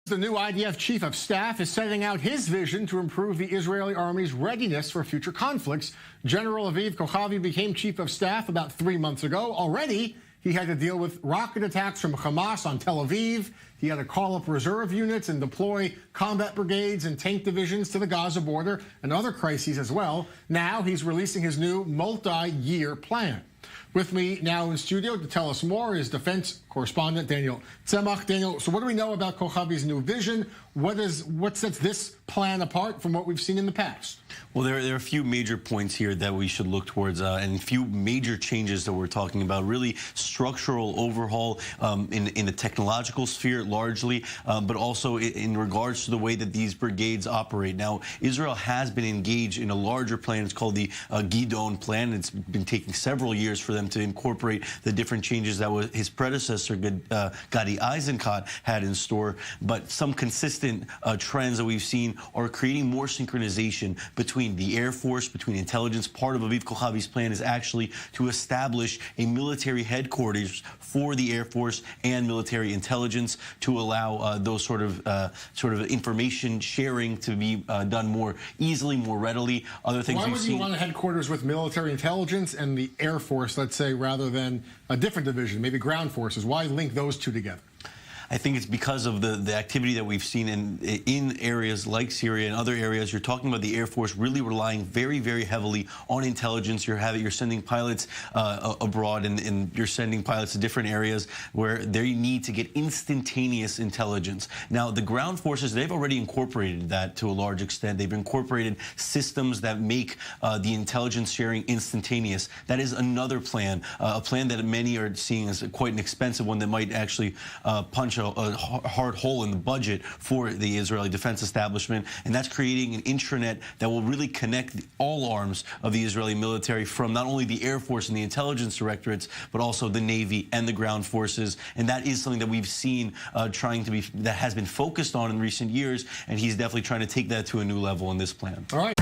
The new IDF chief of staff is setting out his vision to improve the Israeli army's readiness for future conflicts. General Aviv Kochavi became chief of staff about 3 months ago. Already, he had to deal with rocket attacks from Hamas on Tel Aviv. He had to call up reserve units and deploy combat brigades and tank divisions to the Gaza border and other crises as well. Now he's releasing his new multi-year plan. With me now in studio to tell us more is defense correspondent Daniel Tsemach. Daniel, so what do we know about Kochavi's new vision? What sets this plan apart from what we've seen in the past? Well, there are a few major points here that we should look towards, and a few major changes that we're talking about. Really structural overhaul in the technological sphere largely, but also in regards to the way that these brigades operate. Now, Israel has been engaged in a larger plan. It's called the Gidon plan. It's been taking several years for them to incorporate the different changes that his predecessor, Gadi Eisenkot, had in store. But some consistent trends that we've seen are creating more synchronization between the Air Force, between intelligence. Part of Aviv Kochavi's plan is actually to establish a military headquarters for the Air Force and military intelligence to allow those sort of information sharing to be done more easily, more readily. Other things Why would you want a headquarters with military intelligence and the Air Force, let's say, rather than a different division, maybe ground forces? Why link those two together? I think it's because of the activity that we've seen in areas like Syria and other areas. You're talking about the Air Force really relying very, very heavily on intelligence. You're sending pilots abroad, and you're sending pilots to different areas where they need to get instantaneous intelligence. Now, the ground forces, they've already incorporated that to a large extent. They've incorporated systems that make the intelligence sharing instantaneous. That is another plan, a plan that many are seeing as quite an expensive one that might actually punch a hard hole in the budget for the Israeli defense establishment, and that's creating an intranet that will really connect all arms of the Israeli military, from not only the Air Force and the intelligence directorates, but also the Navy and the ground forces. And that is something that we've seen that has been focused on in recent years, and he's definitely trying to take that to a new level in this plan. All right.